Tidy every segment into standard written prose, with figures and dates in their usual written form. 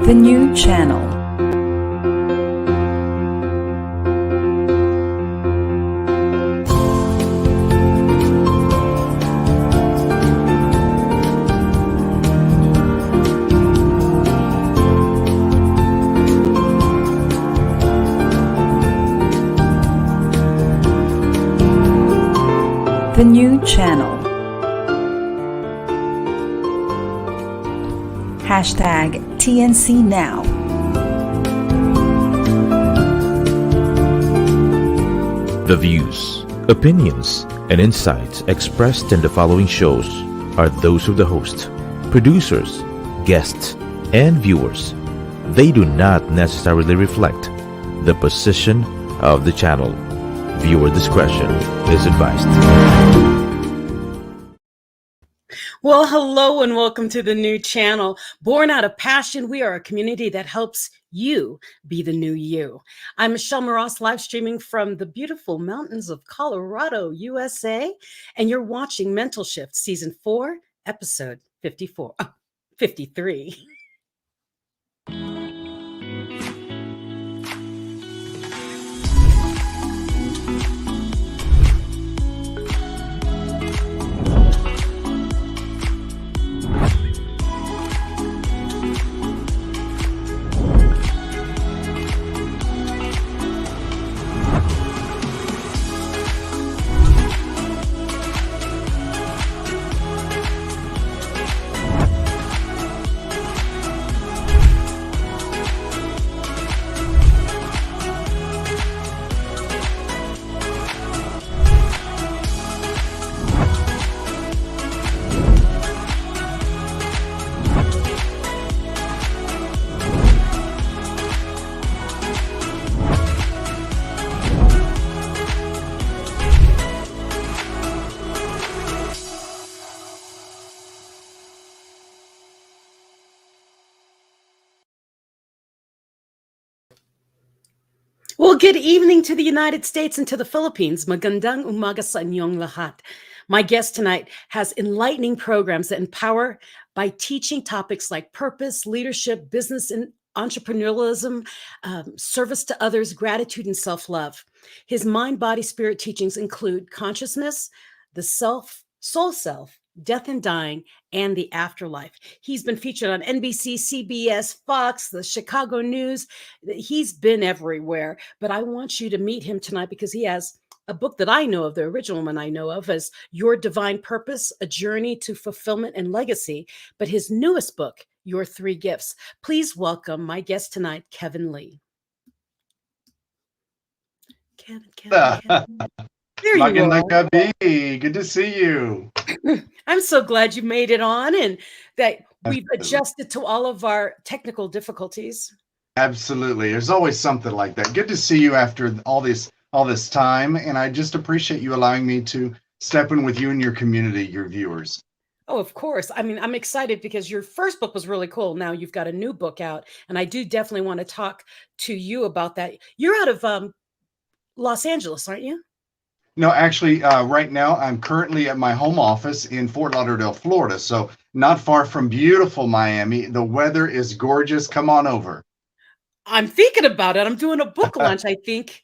The new channel. The new channel. Hashtag TNC Now. The views, opinions, and insights expressed in the following shows are those of the host, producers, guests, and viewers. They do not necessarily reflect the position of the channel. Viewer discretion is advised. Well, hello and welcome to the new channel. Born out of passion, we are a community that helps you be the new you. I'm Michelle Mras, live streaming from the beautiful mountains of Colorado, USA, and you're watching Mental Shift Season 4, Episode 53. Well, good evening to the United States and to the Philippines. Magandang umaga sa inyong lahat. My guest tonight has enlightening programs that empower by teaching topics like purpose, leadership, business and entrepreneurialism, service to others, gratitude, and self-love. His mind, body, spirit teachings include consciousness, the self, soul self, death and dying, and the afterlife. He's been featured on NBC, CBS, Fox, the Chicago News. He's been everywhere, but I want you to meet him tonight because he has a book that I know of, the original one I know of, is Your Divine Purpose, A Journey to Fulfillment and Legacy, but his newest book, Your Three Gifts. Please welcome my guest tonight, Kevin Lee. Kevin. There you Magandang are. gabi. Good to see you. I'm so glad you made it on and that we've adjusted to all of our technical difficulties. Absolutely. There's always something like that. Good to see you after all this time, and I just appreciate you allowing me to step in with you and your community, your viewers. Oh, of course. I mean, I'm excited because your first book was really cool. Now you've got a new book out, and I do definitely want to talk to you about that. You're out of Los Angeles, aren't you? No, actually, right now I'm currently at my home office in Fort Lauderdale, Florida, so not far from beautiful Miami. The weather is gorgeous. Come on over. I'm thinking about it. I'm doing a book launch, I think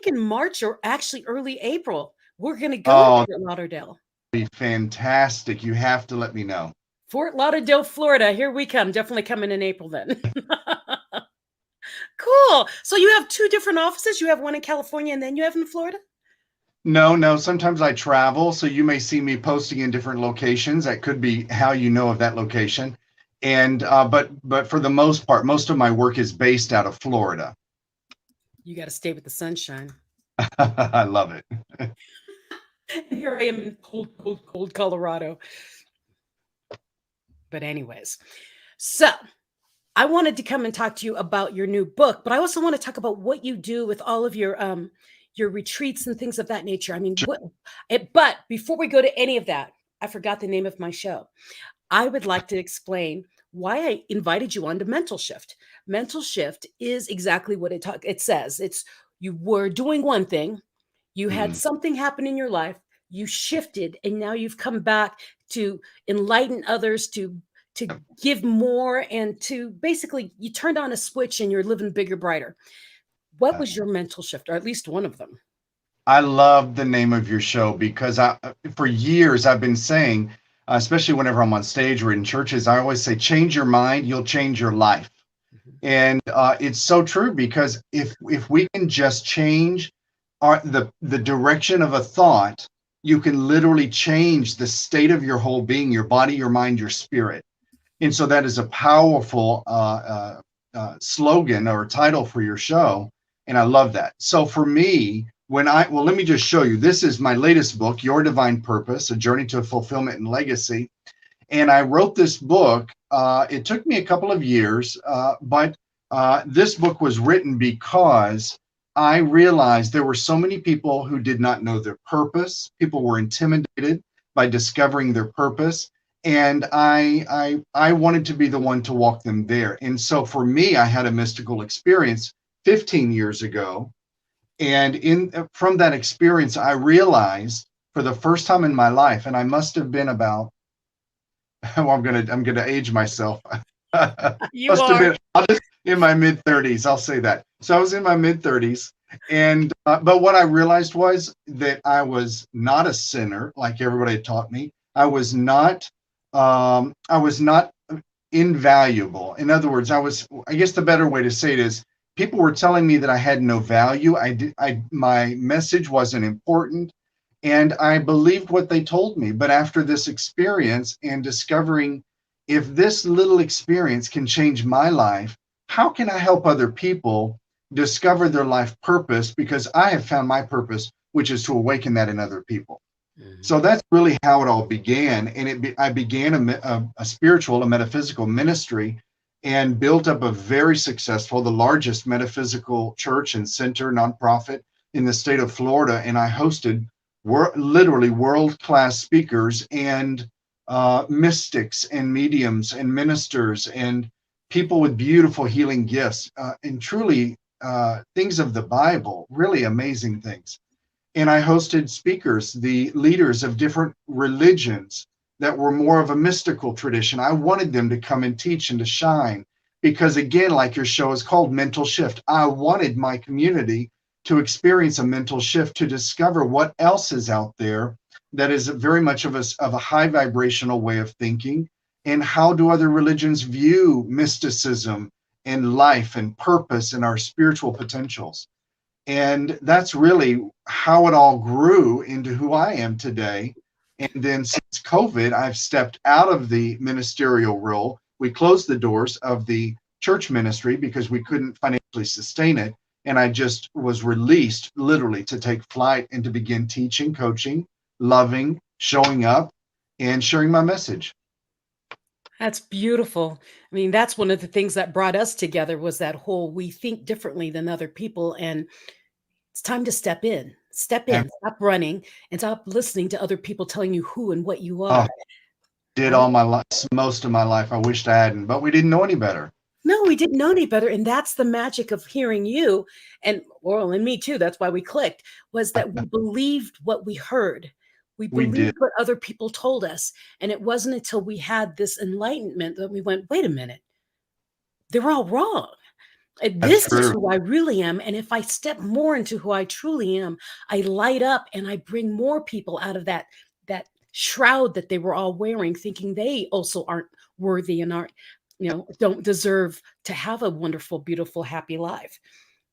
in March or actually early April. We're going to go to Fort Lauderdale. Be fantastic. You have to let me know. Fort Lauderdale, Florida. Here we come. Definitely coming in April then. Cool. So you have two different offices. You have one in California and then you have in Florida? No. Sometimes I travel, so you may see me posting in different locations. That could be how you know of that location. And but for the most part, most of my work is based out of Florida. You got to stay with the sunshine. I love it. Here I am in cold Colorado. But anyways, so I wanted to come and talk to you about your new book, but I also want to talk about what you do with all of your retreats and things of that nature. I mean, but before we go to any of that, I forgot the name of my show. I would like to explain why I invited you onto Mental Shift. Mental Shift is exactly what it says. It's you were doing one thing, you had something happen in your life, you shifted, and now you've come back to enlighten others, to give more and to basically you turned on a switch and you're living bigger, brighter. What was your mental shift, or at least one of them? I love the name of your show because for years I've been saying, especially whenever I'm on stage or in churches, I always say, change your mind, you'll change your life. And it's so true, because if we can just change the direction of a thought, you can literally change the state of your whole being, your body, your mind, your spirit. And so that is a powerful slogan or title for your show. And I love that. So for me, let me just show you. This is my latest book, Your Divine Purpose, A Journey to Fulfillment and Legacy. And I wrote this book. It took me a couple of years, but this book was written because I realized there were so many people who did not know their purpose. People were intimidated by discovering their purpose. And I wanted to be the one to walk them there. And so for me, I had a mystical experience 15 years ago. And from that experience, I realized for the first time in my life, and I must have been about, I'm gonna age myself. You are. I'll just in my mid 30s. I'll say that. So I was in my mid 30s, and but what I realized was that I was not a sinner like everybody had taught me. I was not invaluable. In other words, I guess the better way to say it is, people were telling me that I had no value. My message wasn't important. And I believed what they told me. But after this experience and discovering, if this little experience can change my life, how can I help other people discover their life purpose? Because I have found my purpose, which is to awaken that in other people. Mm-hmm. So that's really how it all began. And I began a spiritual, a metaphysical ministry, and built up a very successful, the largest metaphysical church and center, nonprofit in the state of Florida. And I hosted literally world-class speakers and mystics and mediums and ministers and people with beautiful healing gifts and truly things of the Bible, really amazing things. And I hosted speakers, the leaders of different religions that were more of a mystical tradition. I wanted them to come and teach and to shine because, again, like your show is called Mental Shift, I wanted my community to experience a mental shift, to discover what else is out there that is very much of a high vibrational way of thinking, and how do other religions view mysticism and life and purpose and our spiritual potentials. And that's really how it all grew into who I am today. And then since COVID, I've stepped out of the ministerial role. We closed the doors of the church ministry because we couldn't financially sustain it. And I just was released literally to take flight and to begin teaching, coaching, loving, showing up, and sharing my message. That's beautiful. I mean, that's one of the things that brought us together, was that whole, we think differently than other people. And it's time to step in, stop running, and stop listening to other people telling you who and what you are. Did all my life, most of my life. I wished I hadn't, but we didn't know any better. No, we didn't know any better. And that's the magic of hearing you and me too. That's why we clicked, was that we believed what we heard. We believed what other people told us. And it wasn't until we had this enlightenment that we went, wait a minute, they're all wrong. This is who I really am. And if I step more into who I truly am, I light up and I bring more people out of that shroud that they were all wearing, thinking they also aren't worthy and aren't, don't deserve to have a wonderful, beautiful, happy life.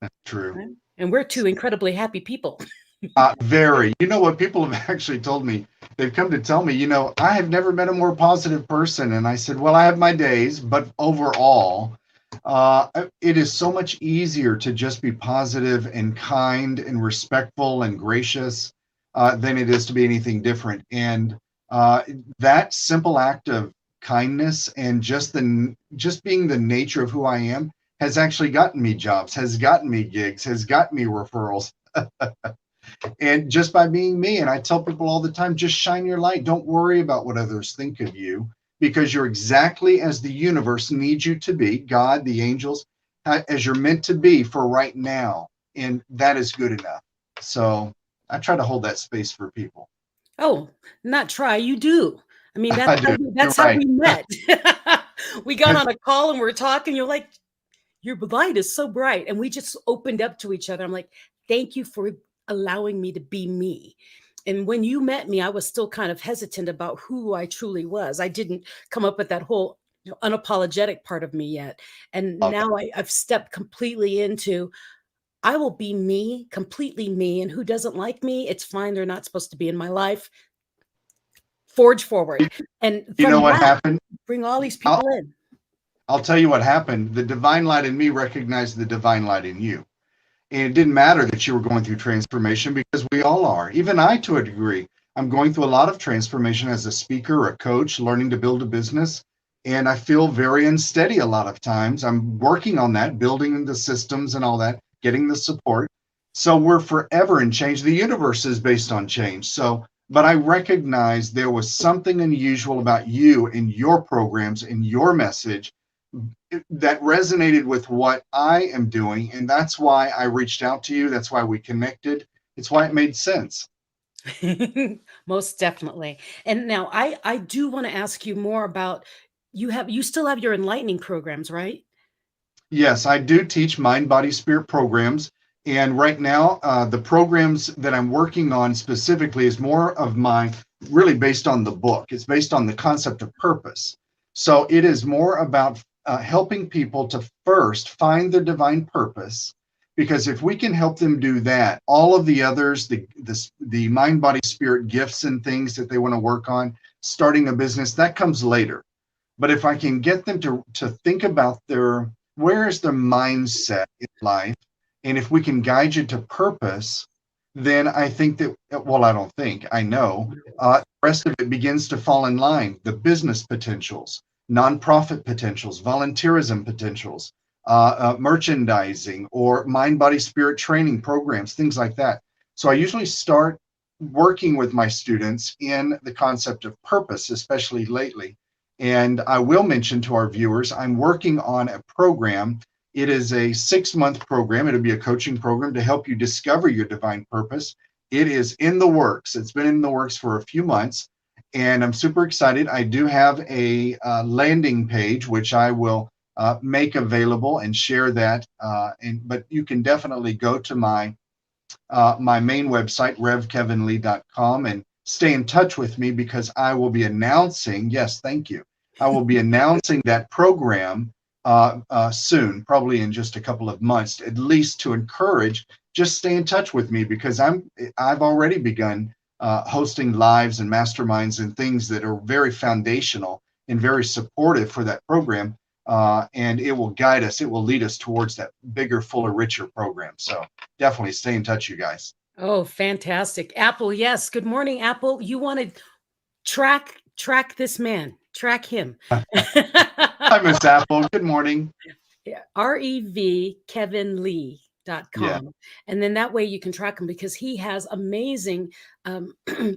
That's true. Right? And we're two incredibly happy people. Very. You know what people have actually told me? They've come to tell me, I have never met a more positive person. And I said, well, I have my days, but overall, it is so much easier to just be positive and kind and respectful and gracious than it is to be anything different. And that simple act of kindness and just being the nature of who I am has actually gotten me jobs, has gotten me gigs, has gotten me referrals. And just by being me. And I tell people all the time, just shine your light. Don't worry about what others think of you, because you're exactly as the universe needs you to be, God, the angels, as you're meant to be for right now. And that is good enough. So I try to hold that space for people. Oh, not try, you do. I mean, that's how we met. we got on a call and we were talking. You're like, your light is so bright. And we just opened up to each other. I'm like, thank you for allowing me to be me. And when you met me, I was still kind of hesitant about who I truly was. I didn't come up with that whole unapologetic part of me yet. And now I've stepped completely into, I will be me, completely me. And who doesn't like me, it's fine. They're not supposed to be in my life. Forge forward. And You know from what that, happened? bring all these people in. I'll tell you what happened. The divine light in me recognized the divine light in you. And it didn't matter that you were going through transformation, because we all are. Even I, to a degree, I'm going through a lot of transformation as a speaker, a coach, learning to build a business. And I feel very unsteady a lot of times. I'm working on that, building the systems and all that, getting the support. So we're forever in change. The universe is based on change. So, but I recognized there was something unusual about you and your programs and your message that resonated with what I am doing. And that's why I reached out to you. That's why we connected. It's why it made sense. Most definitely. And now I do want to ask you more about, you still have your enlightening programs, right? Yes, I do teach mind, body, spirit programs. And right now, the programs that I'm working on specifically is more of mine, really based on the book. It's based on the concept of purpose. So it is more about helping people to first find their divine purpose, because if we can help them do that, all of the others, the mind, body, spirit gifts and things that they want to work on, starting a business, that comes later. But if I can get them to think about where is their mindset in life, and if we can guide you to purpose, then I think that, well, I don't think, I know, the rest of it begins to fall in line. The business potentials, nonprofit potentials, volunteerism potentials, merchandising, or mind, body, spirit training programs, things like that. So I usually start working with my students in the concept of purpose, especially lately. And I will mention to our viewers, I'm working on a program. It is a 6-month program. It'll be a coaching program to help you discover your divine purpose. It is in the works. It's been in the works for a few months, and I'm super excited. I do have a landing page, which I will make available and share that. But you can definitely go to my main website, revkevinlee.com, and stay in touch with me, because I will be announcing, yes, thank you. I will be announcing that program soon, probably in just a couple of months, at least to encourage, just stay in touch with me, because I've already begun hosting lives and masterminds and things that are very foundational and very supportive for that program. And it will guide us, it will lead us towards that bigger, fuller, richer program. So definitely stay in touch, you guys. Oh, fantastic. Apple, yes. Good morning, Apple. You want to track this man, track him. Hi, Miss Apple. Good morning. Yeah, REVKevinlee.com. Yeah. And then that way you can track him, because he has amazing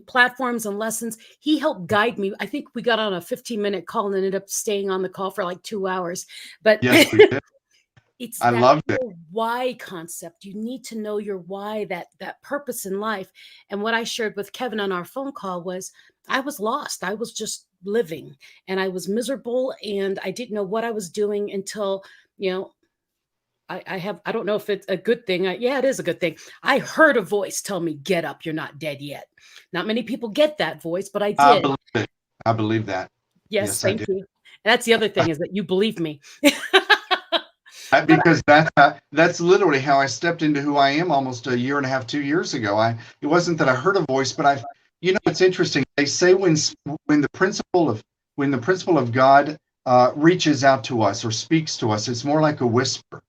platforms and lessons. He helped guide me. I think we got on a 15-minute call and ended up staying on the call for like 2 hours. But yes, we did. It's I that loved it. whole why concept. You need to know your why, that purpose in life. And what I shared with Kevin on our phone call was, I was lost. I was just living, and I was miserable, and I didn't know what I was doing until, I don't know if it's a good thing. Yeah, it is a good thing. I heard a voice tell me, get up, you're not dead yet. Not many people get that voice, but I did. I believe that. Yes, thank you. That's the other thing, is that you believe me. Because that's literally how I stepped into who I am almost a year and a half, 2 years ago. It wasn't that I heard a voice, but it's interesting. They say when the principle of God reaches out to us or speaks to us, it's more like a whisper.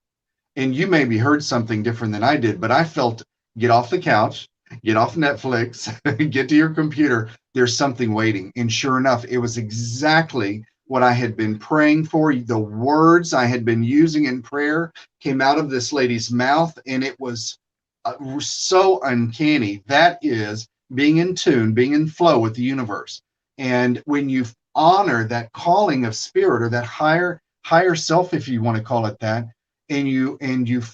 And you maybe heard something different than I did, but I felt, get off the couch, get off Netflix, get to your computer. There's something waiting. And sure enough, it was exactly what I had been praying for. The words I had been using in prayer came out of this lady's mouth, and it was so uncanny. That is being in tune, being in flow with the universe. And when you honor that calling of spirit, or that higher self, if you want to call it that, and you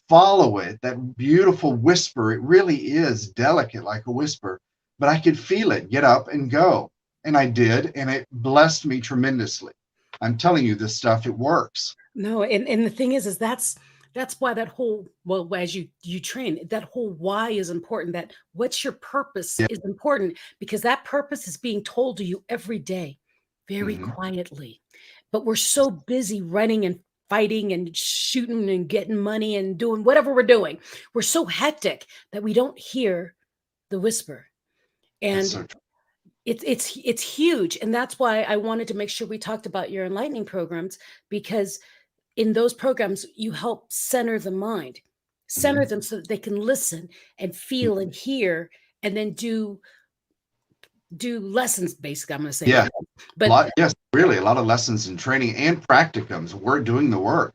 follow it, that beautiful whisper, it really is delicate, like a whisper, but I could feel it, get up and go. And I did, and it blessed me tremendously. I'm telling you this stuff, it works. No, and the thing is that's why that whole, well, as you train, that whole why is important. That what's your purpose Yeah. is important, because that purpose is being told to you every day, very Mhm. quietly. But we're so busy running and fighting and shooting and getting money and doing whatever we're doing. We're so hectic that we don't hear the whisper. That's And so true. it's huge. And that's why I wanted to make sure we talked about your enlightening programs, because in those programs, you help center the mind, center Mhm. them so that they can listen and feel and hear, and then do lessons. Basically, I'm going to say like Yeah, that. a But lot. Yes, really, a lot of lessons and training and practicums. We're doing the work.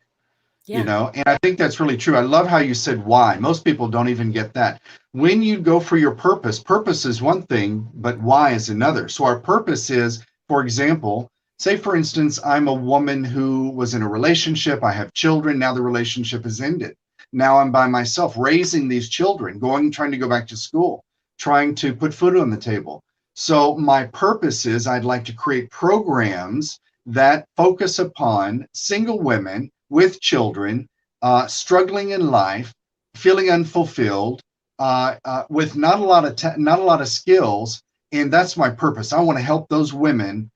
yeah, And I think that's really true. I love how you said why. Most people don't even get that. When you go for your purpose is one thing, but why is another. So our purpose is, for example, say for instance, I'm a woman who was in a relationship, I have children, now the relationship has ended. Now I'm by myself raising these children, trying to go back to school, trying to put food on the table. So my purpose is I'd like to create programs that focus upon single women with children, struggling in life, feeling unfulfilled, with not a lot of skills, and that's my purpose. I want to help those women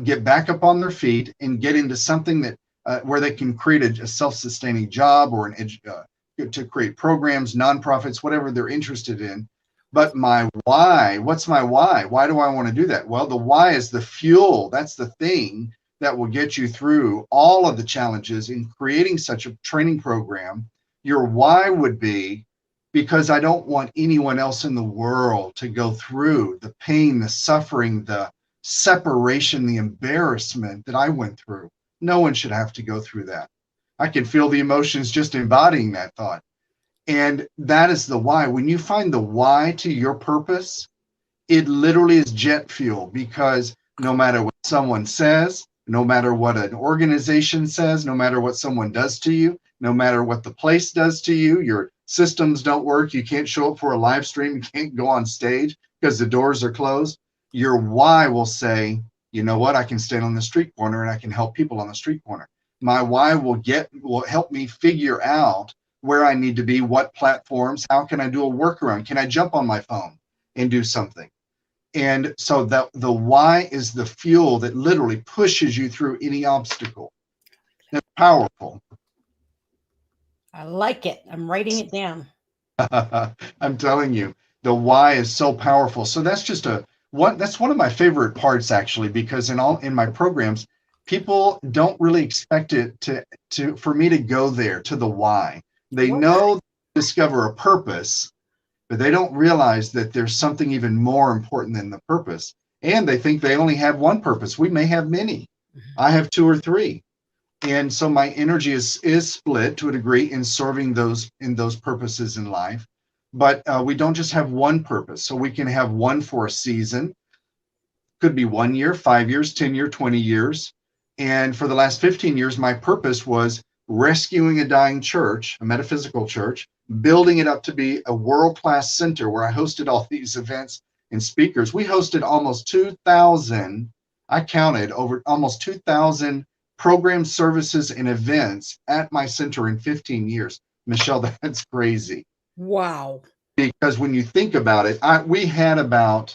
get back up on their feet and get into something that where they can create a self-sustaining job or to create programs, nonprofits, whatever they're interested in. But my why, what's my why? Why do I want to do that? Well, the why is the fuel. That's the thing that will get you through all of the challenges in creating such a training program. Your why would be because I don't want anyone else in the world to go through the pain, the suffering, the separation, the embarrassment that I went through. No one should have to go through that. I can feel the emotions just embodying that thought. And that is the why. When you find the why to your purpose, it literally is jet fuel, because no matter what someone says, no matter what an organization says, no matter what someone does to you, no matter what the place does to you, your systems don't work, you can't show up for a live stream, you can't go on stage because the doors are closed, your why will say, you know what, I can stand on the street corner and I can help people on the street corner. My why will help me figure out where I need to be, what platforms, how can I do a workaround? Can I jump on my phone and do something? And so that the why is the fuel that literally pushes you through any obstacle. It's powerful. I like it. I'm writing it down. I'm telling you, the why is so powerful. So that's just that's one of my favorite parts actually, because in my programs, people don't really expect it to for me to go there to the why. They What? know discover a purpose, but they don't realize that there's something even more important than the purpose. And they think they only have one purpose. We may have many. I have two or three. And so my energy is split to a degree in serving those purposes in life. But we don't just have one purpose. So we can have one for a season, could be 1 year, 5 years, 10 years, 20 years. And for the last 15 years, my purpose was rescuing a dying church, a metaphysical church, building it up to be a world-class center where I hosted all these events and speakers. We hosted almost 2,000, I counted over almost 2,000 programs, services, and events at my center in 15 years. Michelle, that's crazy. Wow. Because when you think about it, we had about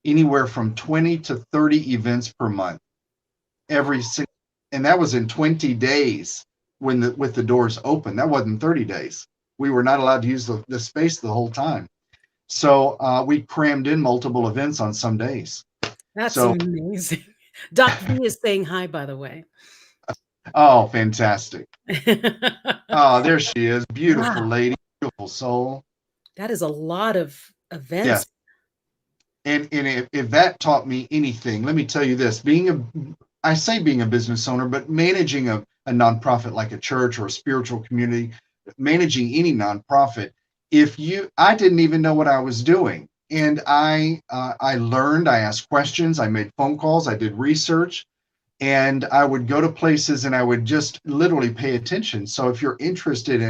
anywhere from 20 to 30 events per month every single, and that was in 20 days with the doors open. That wasn't 30 days. We were not allowed to use the space the whole time. So we crammed in multiple events on some days. That's So, amazing. Doc V is saying hi, by the way. oh, fantastic. Oh, there she is. Beautiful Wow. lady, beautiful soul. That is a lot of Yeah. events. And if that taught me anything, let me tell you this, I say being a business owner, but managing a nonprofit like a church or a spiritual community, managing any nonprofit, I didn't even know what I was doing. And I learned, I asked questions, I made phone calls, I did research, and I would go to places and I would just literally pay attention. So if you're interested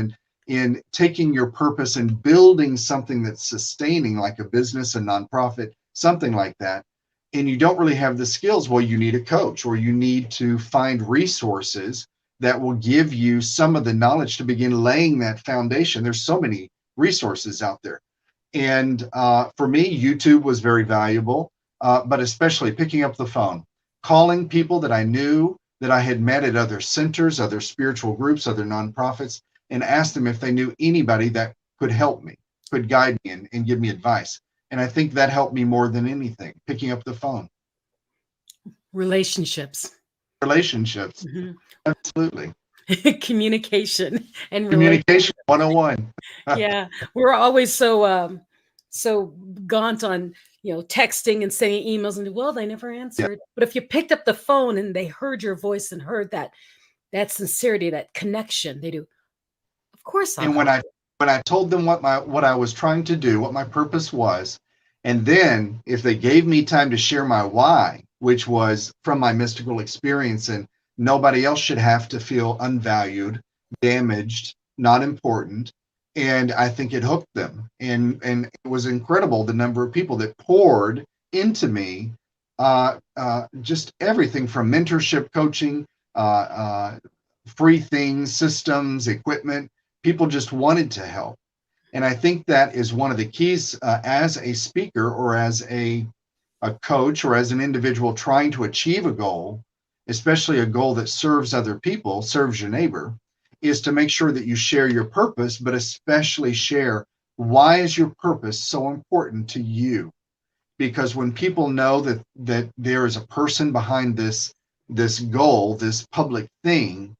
in taking your purpose and building something that's sustaining, like a business, a nonprofit, something like that, and you don't really have the skills, well, you need a coach, or you need to find resources that will give you some of the knowledge to begin laying that foundation. There's so many resources out there. And for me, YouTube was very valuable, but especially picking up the phone, calling people that I knew, that I had met at other centers, other spiritual groups, other nonprofits, and asked them if they knew anybody that could help me, could guide me and give me advice. And I think that helped me more than anything, picking up the phone. Relationships. Relationships. Absolutely. Communication and Communication 101. Yeah, we're always so gaunt on texting and sending emails, and well, they never answered. But if you picked up the phone and they heard your voice and heard that sincerity, that connection, they do. Of course. And when I told them what I was trying to do, what my purpose was, and then if they gave me time to share my why, which was from my mystical experience, and nobody else should have to feel unvalued, damaged, not important. And I think it hooked them. And it was incredible, the number of people that poured into me, just everything from mentorship, coaching, free things, systems, equipment. People just wanted to help. And I think that is one of the keys as a speaker, or as a coach, or as an individual trying to achieve a goal, especially a goal that serves other people, serves your neighbor, is to make sure that you share your purpose, but especially share why is your purpose so important to you. Because when people know that there is a person behind this goal, this public thing,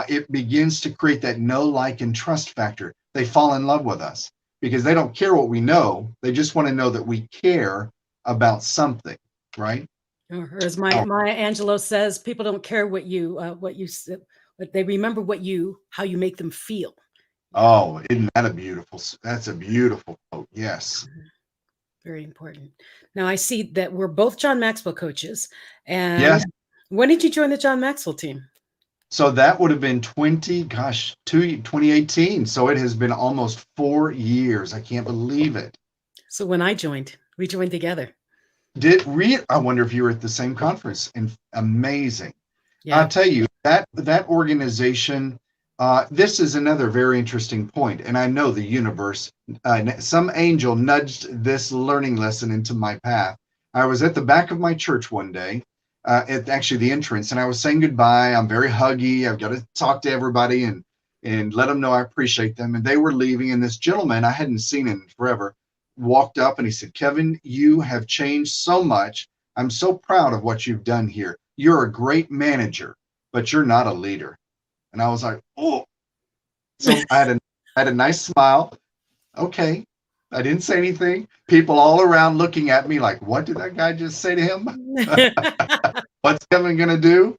it begins to create that know, like, and trust factor. They fall in love with us because they don't care what we know. They just want to know that we care about something, right? Or as Maya Angelou says, people don't care what you but they remember how you make them feel. Oh, isn't that that's a beautiful quote. Yes. Very important. Now I see that we're both John Maxwell coaches. And yes. When did you join the John Maxwell team? So that would have been 2018. So it has been almost 4 years. I can't believe it. So when we joined together. I wonder if you were at the same conference. And amazing. Yeah. I'll tell you that organization, this is another very interesting point. And I know the universe, some angel nudged this learning lesson into my path. I was at the back of my church one day, at actually the entrance, and I was saying goodbye. I'm very huggy. I've got to talk to everybody and let them know I appreciate them. And they were leaving. And this gentleman I hadn't seen in forever walked up and he said, "Kevin, you have changed so much. I'm so proud of what you've done here. You're a great manager, but you're not a leader." And I was like, oh. So I had a nice smile. Okay. I didn't say anything. People all around looking at me like, what did that guy just say to him? What's Kevin going to do?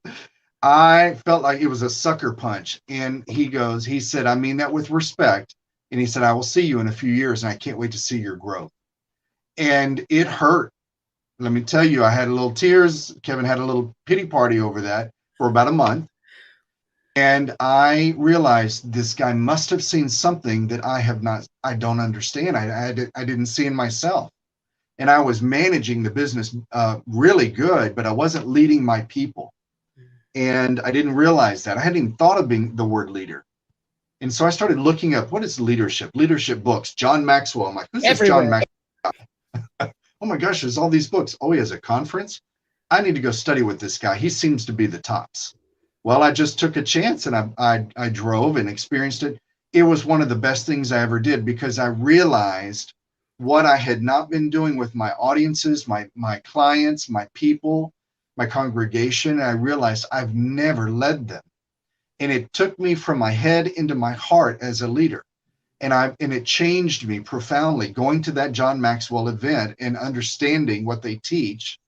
I felt like it was a sucker punch. And he said, "I mean that with respect." And he said, "I will see you in a few years and I can't wait to see your growth." And it hurt. Let me tell you, I had a little tears. Kevin had a little pity party over that for about a month. And I realized this guy must have seen something that I don't understand. I didn't see in myself. And I was managing the business really good, but I wasn't leading my people. And I didn't realize that. I hadn't even thought of being the word leader. And so I started looking up, what is leadership books, John Maxwell. I'm like, who's this John Maxwell? Oh my gosh, there's all these books. Oh, he has a conference. I need to go study with this guy. He seems to be the tops. Well, I just took a chance and I drove and experienced it. It was one of the best things I ever did because I realized what I had not been doing with my audiences, my clients, my people, my congregation. And I realized I've never led them. And it took me from my head into my heart as a leader. And it changed me profoundly going to that John Maxwell event and understanding what they teach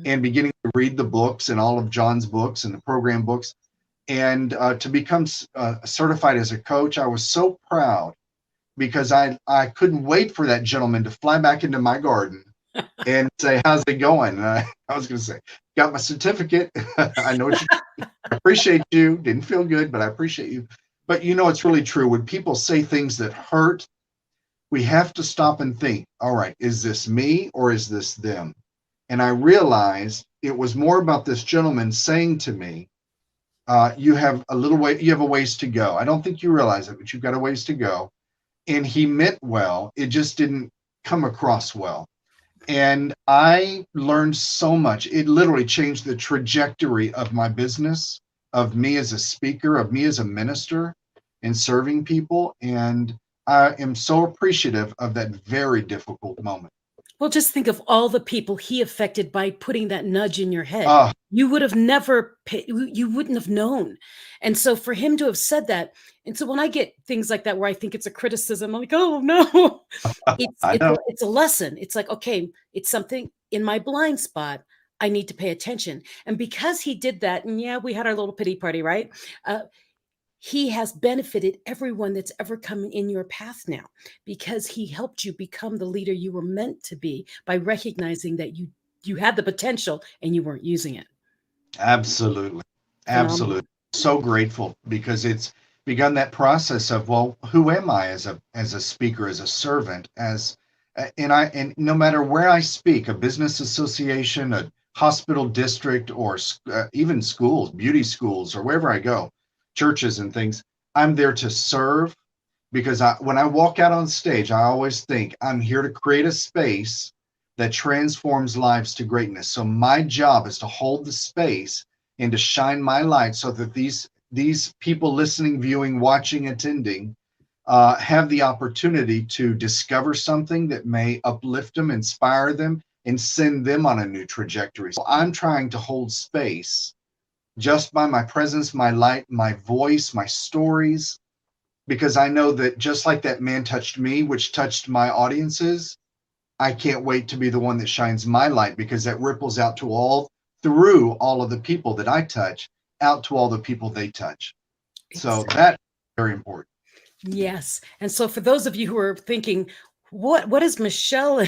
and beginning to read the books and all of John's books and the program books. And to become certified as a coach, I was so proud because I couldn't wait for that gentleman to fly back into my garden and say, "How's it going?" And I was going to say, "Got my certificate." I know what I appreciate you. Didn't feel good, but I appreciate you. But it's really true. When people say things that hurt, we have to stop and think, all right, is this me or is this them? And I realized it was more about this gentleman saying to me, you have a ways to go. I don't think you realize it, but you've got a ways to go. And he meant well. It just didn't come across well. And I learned so much. It literally changed the trajectory of my business, of me as a speaker, of me as a minister and serving people. And I am so appreciative of that very difficult moment. Well, just think of all the people he affected by putting that nudge in your head. Ah, You would have never, you wouldn't have known. And so for him to have said that, and so when I get things like that where I think it's a criticism, I'm like, oh no, I know. it's a lesson. It's like, okay, it's something in my blind spot. I need to pay attention. And because he did that, and yeah, we had our little pity party, right? He has benefited everyone that's ever come in your path now, because he helped you become the leader you were meant to be by recognizing that you had the potential and you weren't using it. Absolutely. Phenomenal. Absolutely. So grateful because it's begun that process of, well, who am I as a speaker, as a servant, and no matter where I speak, a business association, a hospital district, or even schools, beauty schools, or wherever I go, churches and things, I'm there to serve because when I walk out on stage, I always think I'm here to create a space that transforms lives to greatness. So my job is to hold the space and to shine my light so that these people listening, viewing, watching, attending have the opportunity to discover something that may uplift them, inspire them, and send them on a new trajectory. So I'm trying to hold space just by my presence, my light, my voice, my stories, because I know that just like that man touched me, which touched my audiences, I can't wait to be the one that shines my light, because that ripples out through all of the people that I touch, out to all the people they touch. So that's very important. Yes. And so for those of you who are thinking, what is Michelle?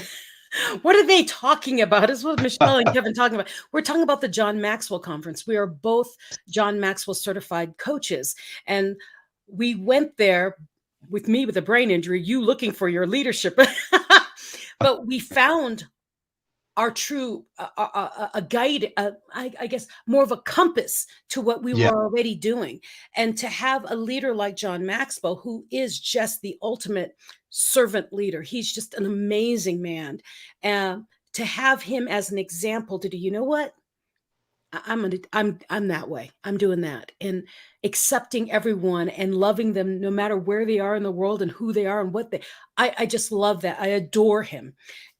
What are they talking about? Is what Michelle and Kevin talking about? We're talking about the John Maxwell conference. We are both John Maxwell certified coaches. And we went there with me with a brain injury, you looking for your leadership. But we found our true a guide, I guess more of a compass to what we were already doing. And to have a leader like John Maxwell, who is just the ultimate servant leader, he's just an amazing man. To have him as an example to do, you know what? I'm that way. I'm doing that, and accepting everyone and loving them no matter where they are in the world and who they are and what I just love that. I adore him.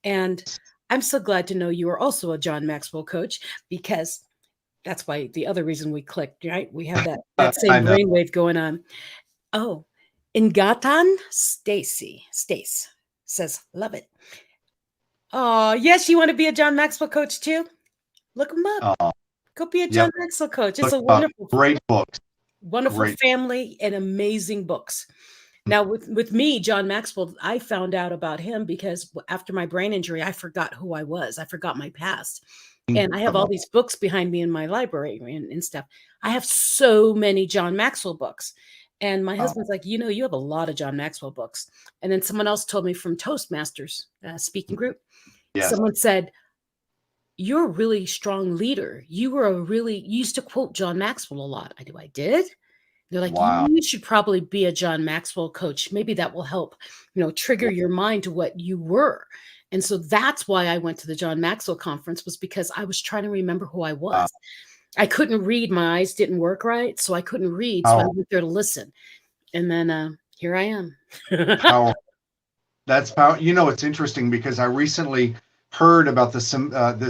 And I'm so glad to know you are also a John Maxwell coach, because that's why the other reason we clicked, right? We have that same brainwave going on. Oh, Ingatan Stace says, love it. Oh, yes, you want to be a John Maxwell coach too? Look him up. Go be a John Maxwell coach. It's a wonderful, great book. Wonderful family and amazing books. Now, with me, John Maxwell, I found out about him because after my brain injury, I forgot who I was. I forgot my past. And I have all these books behind me in my library and stuff. I have so many John Maxwell books. And my husband's like, you have a lot of John Maxwell books. And then someone else told me from Toastmasters speaking group, someone said, you're a really strong leader. You used to quote John Maxwell a lot. I did? They're like, you should probably be a John Maxwell coach. Maybe that will help, trigger your mind to what you were. And so that's why I went to the John Maxwell conference, was because I was trying to remember who I was. I couldn't read. My eyes didn't work right. So I couldn't read. So I went there to listen. And then here I am. That's power. It's interesting because I recently heard about this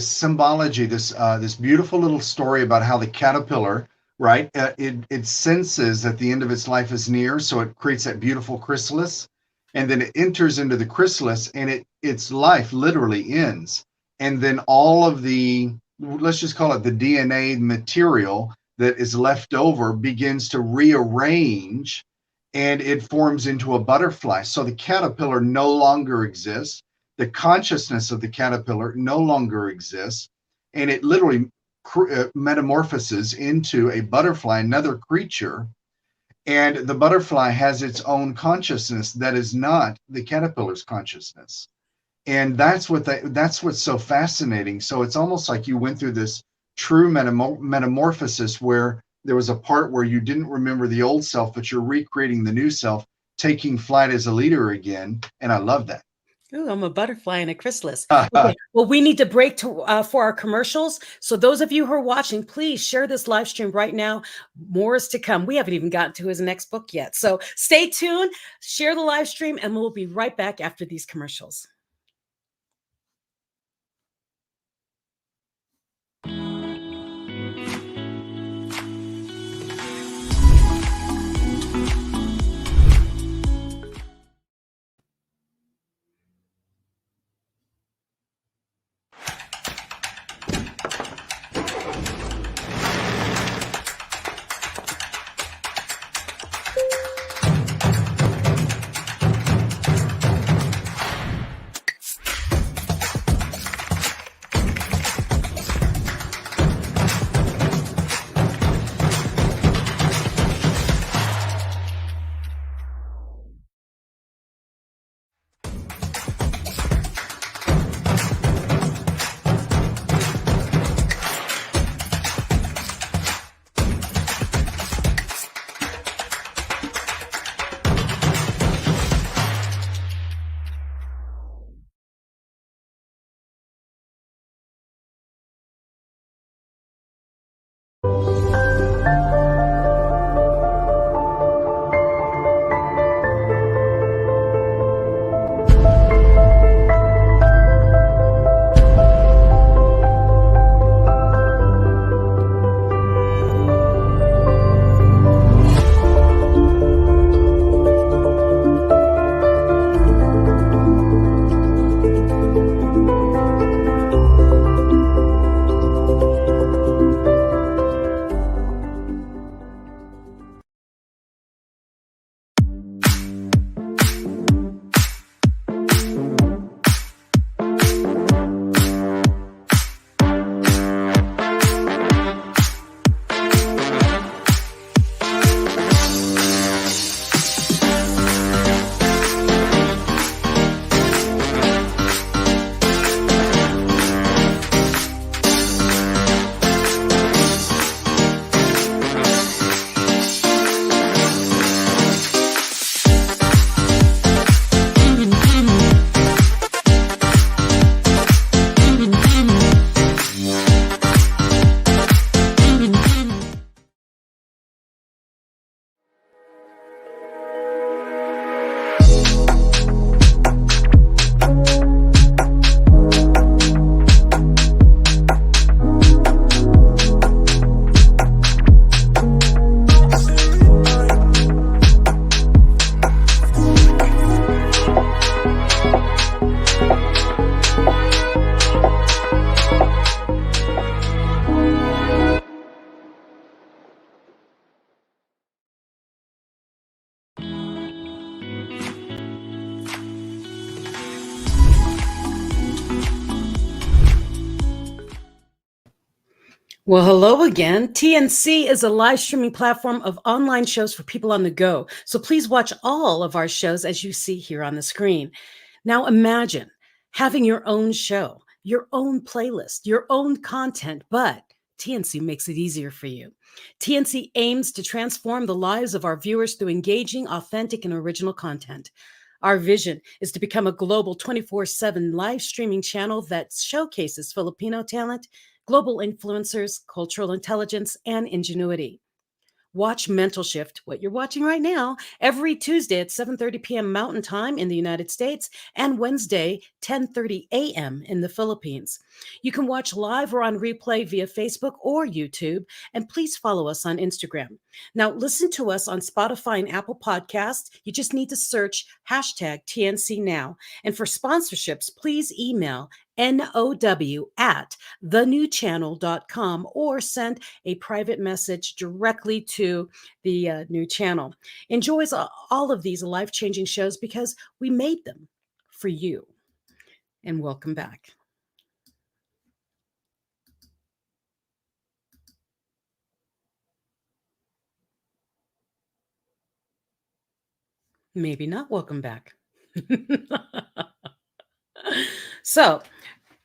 symbology, this beautiful little story about how the caterpillar, right? It senses that the end of its life is near, so it creates that beautiful chrysalis, and then it enters into the chrysalis, and its life literally ends. And then all of the, let's just call it the DNA material that is left over, begins to rearrange, and it forms into a butterfly. So the caterpillar no longer exists. The consciousness of the caterpillar no longer exists, and it literally metamorphoses into a butterfly, another creature, and the butterfly has its own consciousness that is not the caterpillar's consciousness. And that's what's so fascinating. So it's almost like you went through this true metamorphosis where there was a part where you didn't remember the old self, but you're recreating the new self, taking flight as a leader again. And I love that. Ooh, I'm a butterfly and a chrysalis. Okay, well, we need to break for our commercials. So those of you who are watching, please share this live stream right now. More is to come. We haven't even gotten to his next book yet. So stay tuned, share the live stream, and we'll be right back after these commercials. Well, hello again. TNC is a live streaming platform of online shows for people on the go. So please watch all of our shows as you see here on the screen. Now imagine having your own show, your own playlist, your own content, but TNC makes it easier for you. TNC aims to transform the lives of our viewers through engaging, authentic, and original content. Our vision is to become a global 24/7 live streaming channel that showcases Filipino talent, global influencers, cultural intelligence, and ingenuity. Watch Mental Shift, what you're watching right now, every Tuesday at 7:30 p.m. Mountain Time in the United States and Wednesday 10:30 a.m. in the Philippines. You can watch live or on replay via Facebook or YouTube, and please follow us on Instagram. Now, listen to us on Spotify and Apple Podcasts. You just need to search hashtag TNC Now. And for sponsorships, please email now@thenewchannel.com or send a private message directly to the new channel. Enjoys all of these life-changing shows because we made them for you. And welcome back. Maybe not welcome back. So,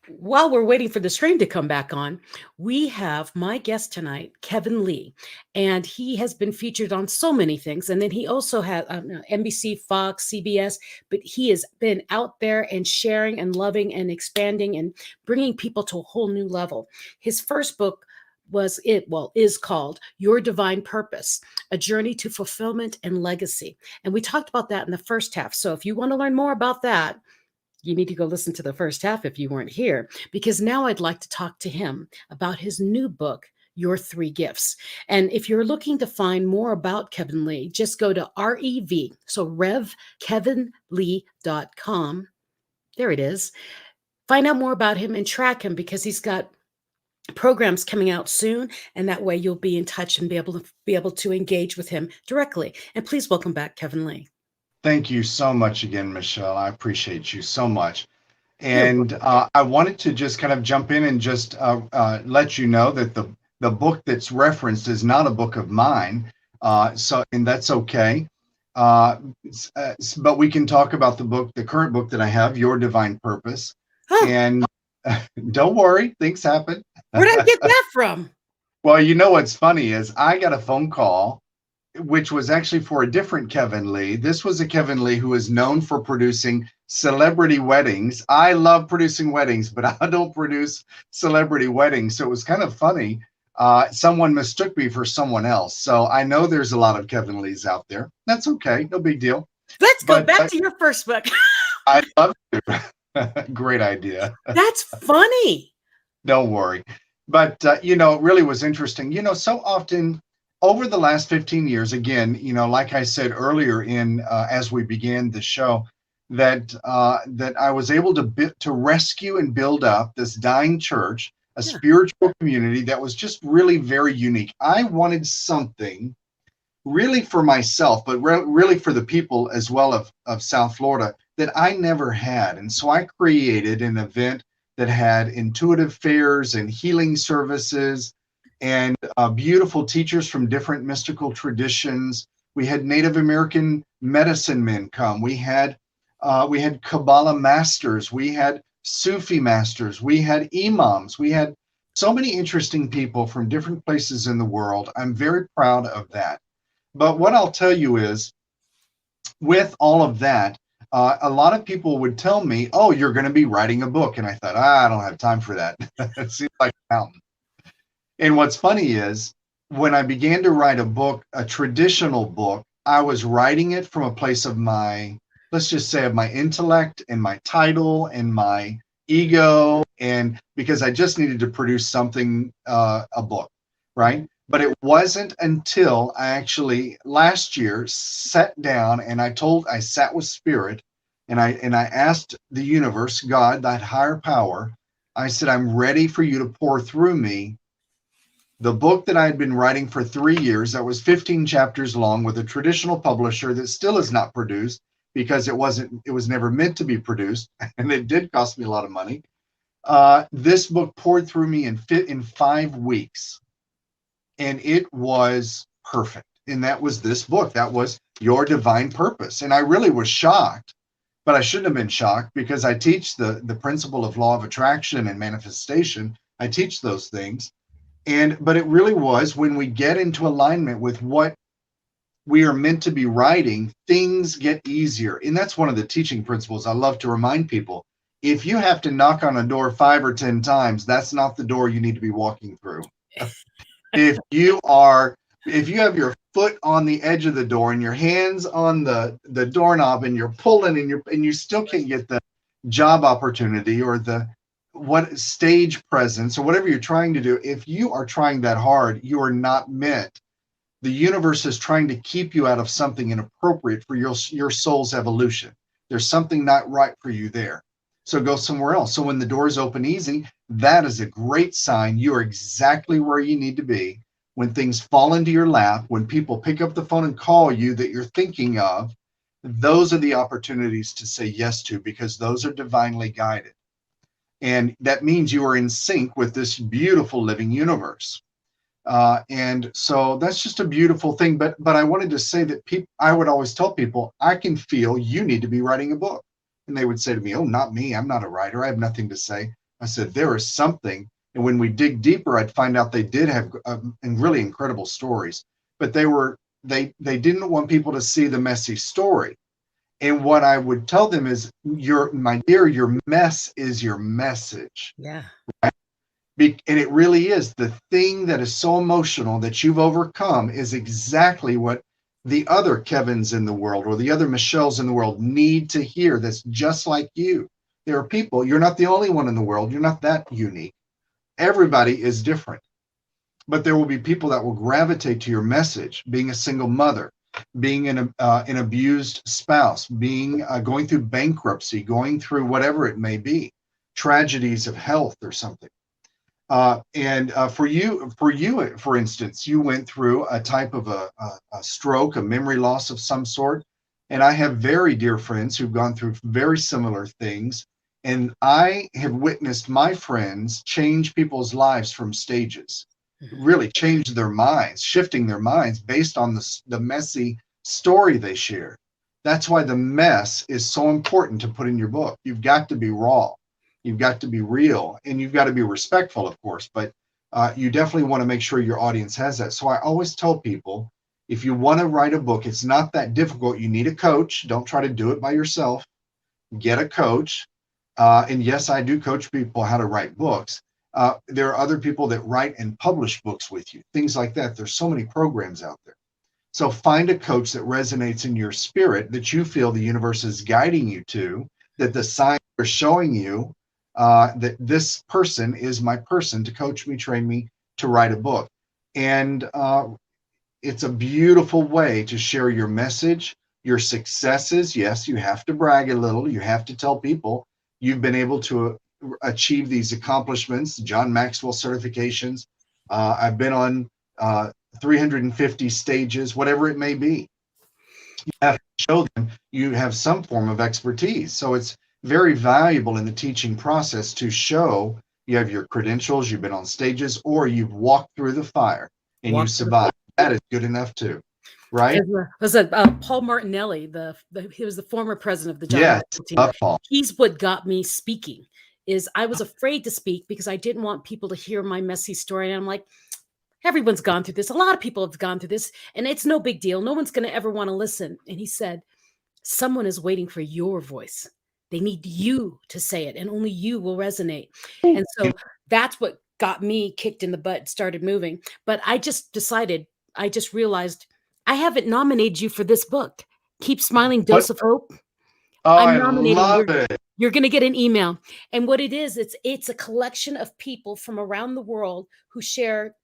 while we're waiting for the stream to come back on, we have my guest tonight, Kevin Lee, and he has been featured on so many things. And then he also had NBC, Fox, CBS, but he has been out there and sharing and loving and expanding and bringing people to a whole new level. His first book is called Your Divine Purpose, A Journey to Fulfillment and Legacy. And we talked about that in the first half. So if you want to learn more about that, you need to go listen to the first half if you weren't here, because now I'd like to talk to him about his new book, Your Three Gifts. And if you're looking to find more about Kevin Lee, just go to REV, so revkevinlee.com. There it is. Find out more about him and track him, because he's got programs coming out soon, and that way you'll be in touch and be able to engage with him directly. And please welcome back Kevin Lee. Thank you so much again, Michelle. I appreciate you so much. And I wanted to just kind of jump in and just let you know that the book that's referenced is not a book of mine. And that's okay. But we can talk about the current book that I have, Your Divine Purpose. Huh. And don't worry, things happen. Where did I get that from? Well, you know what's funny is I got a phone call, which was actually for a different Kevin Lee. This was a Kevin Lee who is known for producing celebrity weddings. I love producing weddings, but I don't produce celebrity weddings. So it was kind of funny. Someone mistook me for someone else. So I know there's a lot of Kevin Lees out there. That's okay. No big deal. Let's go back to your first book. I love it. Great idea. That's funny. Don't worry. But, it really was interesting. So often over the last 15 years, again, like I said earlier as we began the show, that I was able to rescue and build up this dying church, a spiritual community that was just really very unique. I wanted something really for myself, but really for the people as well of South Florida that I never had. And so I created an event that had intuitive fairs and healing services and beautiful teachers from different mystical traditions. We had Native American medicine men come. We had Kabbalah masters. We had Sufi masters. We had imams. We had so many interesting people from different places in the world. I'm very proud of that. But what I'll tell you is, with all of that, a lot of people would tell me, oh, you're going to be writing a book. And I thought, I don't have time for that. It seems like a mountain. And what's funny is, when I began to write a book, a traditional book, I was writing it from a place of let's just say, of my intellect and my title and my ego, and because I just needed to produce something, a book, right? But it wasn't until I actually last year sat down and I sat with Spirit and I asked the universe, God, that higher power, I said, I'm ready for you to pour through me the book that I had been writing for 3 years, that was 15 chapters long, with a traditional publisher that still is not produced because it was never meant to be produced, and it did cost me a lot of money. This book poured through me in 5 weeks, and it was perfect. And that was this book. That was Your Divine Purpose. And I really was shocked, but I shouldn't have been shocked, because I teach the principle of law of attraction and manifestation. I teach those things. But it really was, when we get into alignment with what we are meant to be writing, things get easier. And that's one of the teaching principles I love to remind people. If you have to knock on a door 5 or 10 times, that's not the door you need to be walking through. If you have your foot on the edge of the door and your hands on the doorknob and you're pulling and you still can't get the job opportunity or what stage presence or whatever you're trying to do, if you are trying that hard, you are not meant. The universe is trying to keep you out of something inappropriate for your soul's evolution. There's something not right for you there. So go somewhere else. So when the doors open easy, that is a great sign you are exactly where you need to be. When things fall into your lap, when people pick up the phone and call you that you're thinking of, those are the opportunities to say yes to, because those are divinely guided. And that means you are in sync with this beautiful living universe. And so that's just a beautiful thing. But I wanted to say that I would always tell people, I can feel you need to be writing a book. And they would say to me, "Oh, not me. I'm not a writer. I have nothing to say." I said, "There is something." And when we dig deeper, I'd find out they did have and really incredible stories, but they didn't want people to see the messy story. And what I would tell them is, my dear, your mess is your message. Yeah. And it really is. The thing that is so emotional that you've overcome is exactly what the other Kevins in the world or the other Michelles in the world need to hear. That's just like you. There are people, you're not the only one in the world. You're not that unique. Everybody is different. But there will be people that will gravitate to your message. Being a single mother, being an abused spouse, being going through bankruptcy, going through whatever it may be, tragedies of health or something. And for you, for instance, you went through a type of a stroke, a memory loss of some sort. And I have very dear friends who've gone through very similar things. And I have witnessed my friends change people's lives from stages, really change their minds, shifting their minds based on the messy story they share. That's why the mess is so important to put in your book. You've got to be raw. You've got to be real, and you've got to be respectful, of course, but you definitely want to make sure your audience has that. So I always tell people, if you want to write a book, it's not that difficult. You need a coach. Don't try to do it by yourself. Get a coach. And yes, I do coach people how to write books. There are other people that write and publish books with you, things like that. There's so many programs out there. So find a coach that resonates in your spirit, that you feel the universe is guiding you to, that the signs are showing you that this person is my person to coach me, train me to write a book. And it's a beautiful way to share your message, your successes. Yes, you have to brag a little. You have to tell people you've been able to achieve these accomplishments, John Maxwell certifications. I've been on 350 stages, whatever it may be. You have to show them you have some form of expertise. So it's very valuable in the teaching process to show you have your credentials, you've been on stages, or you've walked through the fire and you survived. That is good enough too, right? Was it Paul Martinelli? He was the former president of the John Maxwell team. Love Paul. He's what got me speaking. Is I was afraid to speak because I didn't want people to hear my messy story. And I'm like, everyone's gone through this. A lot of people have gone through this, and it's no big deal. No one's going to ever want to listen. And he said, someone is waiting for your voice. They need you to say it, and only you will resonate. And so that's what got me kicked in the butt, started moving. But I just realized I haven't nominated you for this book. Keep Smiling, Dose of Hope. Oh, I love it. You're going to get an email. And what it is, it's a collection of people from around the world who share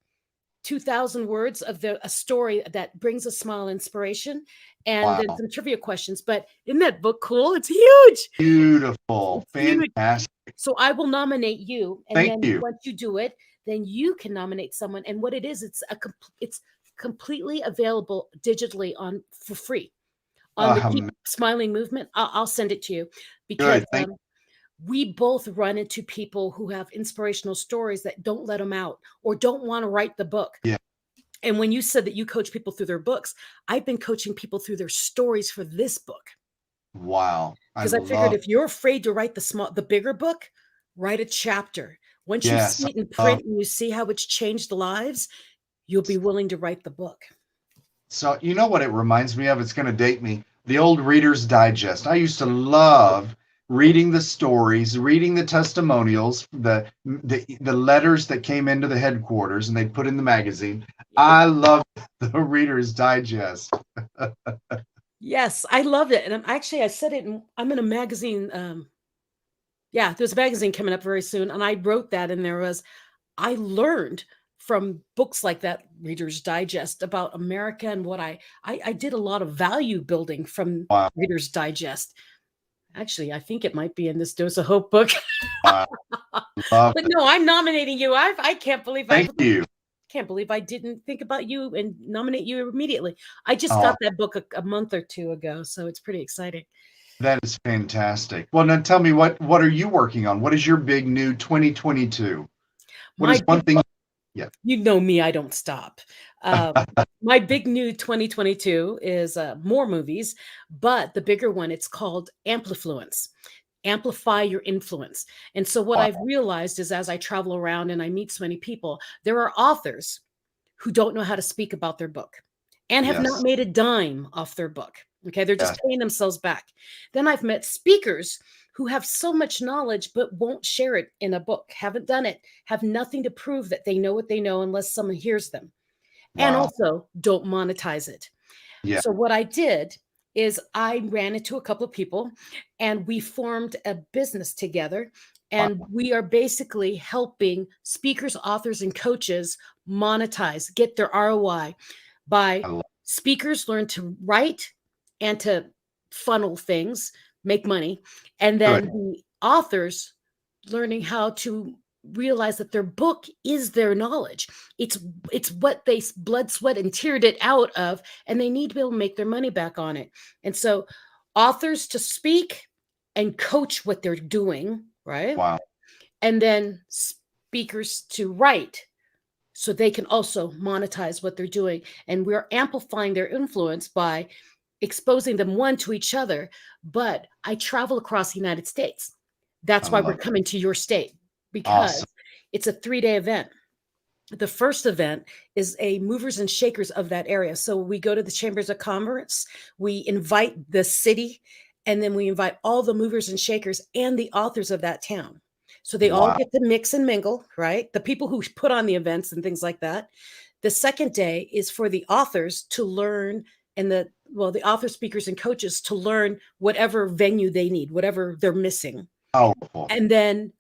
2,000 words of a story that brings a smile, inspiration, and then some trivia questions. But isn't that book cool? It's huge. Beautiful. It's fantastic. huge. So I will nominate you. And Thank you. Once you do it, then you can nominate someone. And what it is, it's completely available digitally for free. On the Keep Smiling movement, I'll send it to you because we both run into people who have inspirational stories that don't let them out or don't want to write the book. Yeah. And when you said that you coach people through their books, I've been coaching people through their stories for this book. Wow. Because I figured if you're afraid to write the bigger book, write a chapter. Once you see it in print and you see how it's changed lives, you'll be willing to write the book. So you know what it reminds me of? It's going to date me. The old Reader's Digest. I used to love reading the stories, reading the testimonials, the letters that came into the headquarters and they'd put in the magazine. I love the Reader's Digest. Yes, I loved it. And I said it, I'm in a magazine. There's a magazine coming up very soon. And I wrote that, and I learned from books like that, Reader's Digest, about America and what I did a lot of value building from Reader's Digest. Actually, I think it might be in this Dose of Hope book. But no, I'm nominating you. I can't believe can't believe I didn't think about you and nominate you immediately. I just got that book a month or two ago, so it's pretty exciting. That is fantastic. Well, now tell me, what are you working on? What is your big new 2022? What is one thing Yeah. You know me, I don't stop. My big new 2022 is more movies, but the bigger one, it's called Amplifluence. Amplify your influence. And so what Wow. I've realized is as I travel around and I meet so many people, there are authors who don't know how to speak about their book and have not Yes. made a dime off their book. Okay, they're Yes. just paying themselves back. Then I've met speakers who have so much knowledge but won't share it in a book, haven't done it, have nothing to prove that they know what they know unless someone hears them, and Wow. also don't monetize it. Yeah. So what I did is I ran into a couple of people and we formed a business together. Wow. And we are basically helping speakers, authors, and coaches monetize, get their ROI by I love speakers learn to write and to funnel things, make money. And then Good. the authors learning how to realize that their book is their knowledge. It's what they blood, sweat, and teared it out of, and they need to be able to make their money back on it. And so authors to speak and coach what they're doing, right? Wow. And then speakers to write so they can also monetize what they're doing. And we're amplifying their influence by exposing them one to each other. But I travel across the United States. I That's why we're love it. coming to your state, because Awesome. it's a 3-day event. The first event is a movers and shakers of that area. So we go to the chambers of commerce, we invite the city, and then we invite all the movers and shakers and the authors of that town. So they all Wow. get to mix and mingle, right? The people who put on the events and things like that. The second day is for the authors to learn, and the author speakers and coaches to learn whatever venue they need, whatever they're missing. Powerful. And then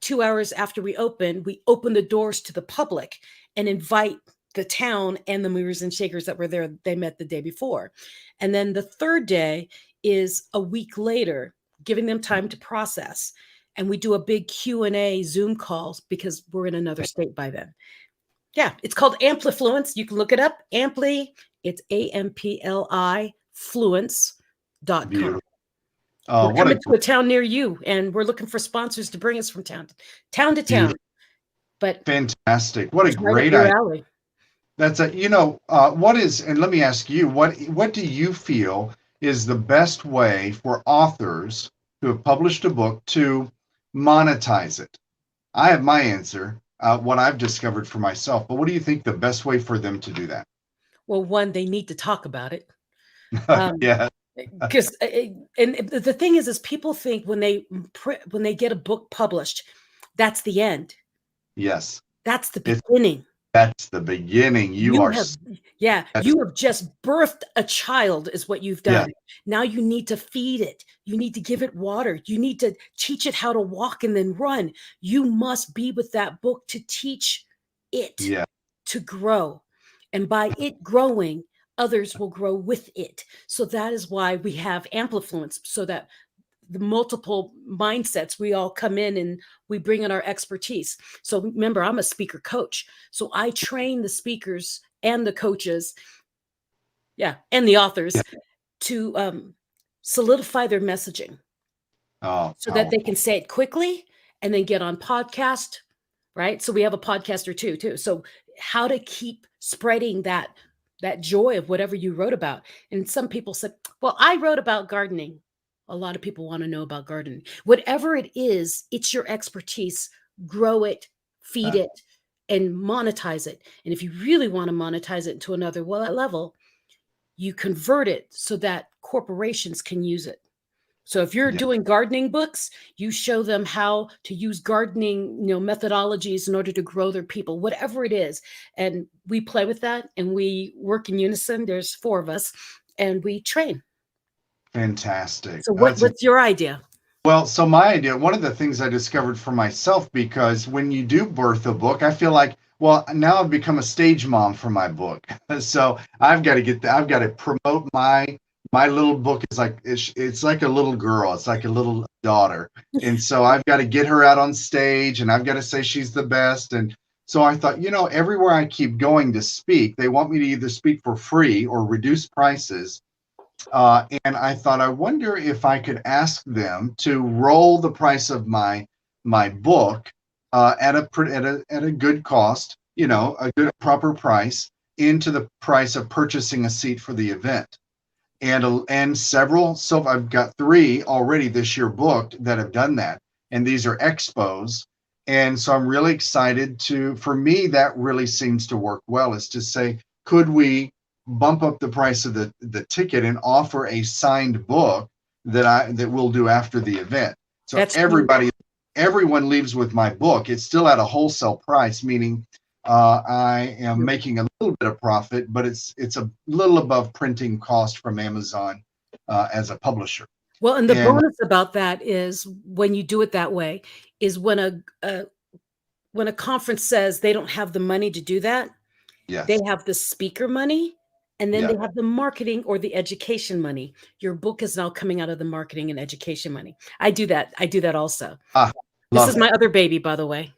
2 hours after we open the doors to the public and invite the town and the movers and shakers that were there. They met the day before. And then the third day is a week later, giving them time to process. And we do a big Q&A Zoom calls because we're in another state by then. Yeah, it's called Amplifluence. You can look it up. Ampli, it's AMPLI fluence.com. Beautiful. We're What coming a to a town near you, and we're looking for sponsors to bring us from town to town. But fantastic. What a it's right up great your idea. alley. That's what is, and let me ask you, what do you feel is the best way for authors who have published a book to monetize it? I have my answer, what I've discovered for myself, but what do you think the best way for them to do that? Well, one, they need to talk about it. Yeah. Because and the thing is people think when they get a book published, that's the end. Yes. That's the It's, beginning. that's the beginning. You have just birthed a child is what you've done. Yeah. Now you need to feed it. You need to give it water. You need to teach it how to walk and then run. You must be with that book to teach it to grow. And by it growing, others will grow with it. So that is why we have Amplifluence, so that the multiple mindsets, we all come in and we bring in our expertise. So remember, I'm a speaker coach. So I train the speakers and the coaches, and the authors to solidify their messaging so that they can say it quickly and then get on podcast, right? So we have a podcast or two too. So how to keep spreading that joy of whatever you wrote about. And some people said, well, I wrote about gardening. A lot of people want to know about gardening. Whatever it is, it's your expertise. Grow it, feed it, and monetize it. And if you really want to monetize it to another level, you convert it so that corporations can use it. So if you're doing gardening books, you show them how to use gardening, methodologies in order to grow their people, whatever it is. And we play with that and we work in unison. There's 4 of us and we train. Fantastic. So what's your idea? Well, so my idea, one of the things I discovered for myself, because when you do birth a book, I feel like, well, now I've become a stage mom for my book. So I've got to promote my little book. Is like, it's like a little girl. It's like a little daughter. And so I've got to get her out on stage and I've got to say she's the best. And so I thought, everywhere I keep going to speak, they want me to either speak for free or reduce prices. And I thought, I wonder if I could ask them to roll the price of my book at a good cost, a good proper price into the price of purchasing a seat for the event. And several, so I've got 3 already this year booked that have done that, and these are expos. And so I'm really excited for me, that really seems to work well, is to say, could we bump up the price of the ticket and offer a signed book that we'll do after the event. So That's everyone leaves with my book. It's still at a wholesale price, meaning I am making a little bit of profit, but it's a little above printing cost from Amazon as a publisher. Well, and the bonus about that is when you do it that way is when a conference says they don't have the money to do that, yes, they have the speaker money, and then they have the marketing or the education money. Your book is now coming out of the marketing and education money. I do that also. This is my other baby, by the way.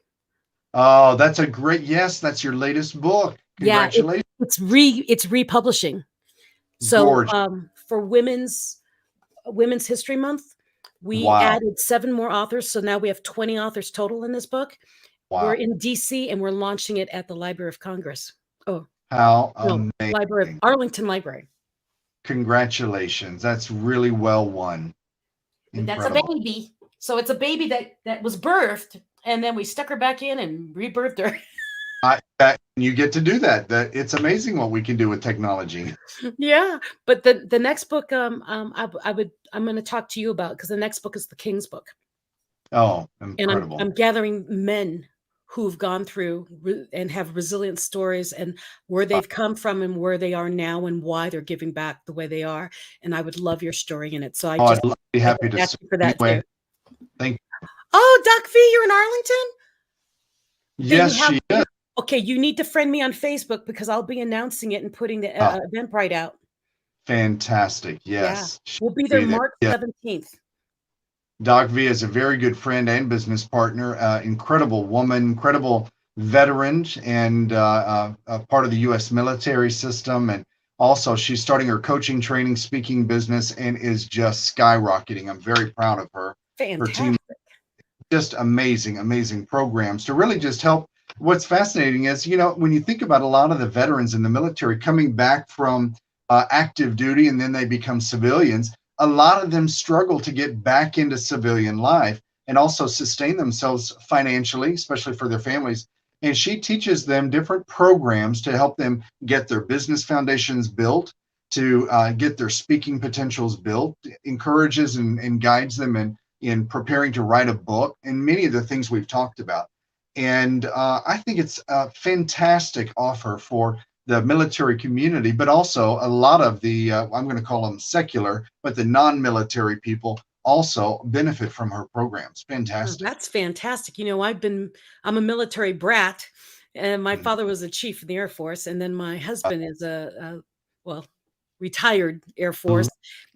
Oh, that's a great, yes, that's your latest book. Congratulations. Yeah, it's republishing. So for Women's History Month, we added 7 more authors. So now we have 20 authors total in this book. Wow. We're in DC and we're launching it at the Library of Congress. Oh, how amazing. Library of Arlington Library. Congratulations. That's really well won. Incredible. That's a baby. So it's a baby that was birthed, and then we stuck her back in and rebirthed her. You get to do that. It's amazing what we can do with technology. Yeah, but the next book, I'm going to talk to you about, because the next book is the King's book. Oh, incredible! And I'm gathering men who've gone through and have resilient stories, and where they've come from and where they are now and why they're giving back the way they are. And I would love your story in it. So I'd be happy to ask you for that too. Thank you. Oh, Doc V, you're in Arlington? Yes, she is. Okay, you need to friend me on Facebook, because I'll be announcing it and putting the Eventbrite out. Fantastic. Yes. Yeah. We'll be there March 17th. Doc V is a very good friend and business partner, incredible woman, incredible veteran, and a part of the U.S. military system. And also, she's starting her coaching, training, speaking business, and is just skyrocketing. I'm very proud of her. Fantastic. Her team, just amazing, amazing programs to really just help. What's fascinating is, when you think about a lot of the veterans in the military coming back from active duty and then they become civilians, a lot of them struggle to get back into civilian life and also sustain themselves financially, especially for their families. And she teaches them different programs to help them get their business foundations built, to get their speaking potentials built, encourages and guides them in preparing to write a book, and many of the things we've talked about. And I think it's a fantastic offer for the military community, but also a lot of the, I'm going to call them secular, but the non-military people also benefit from her programs. Fantastic. Oh, that's fantastic. I'm a military brat, and my father was a chief in the Air Force, and then my husband is retired Air Force.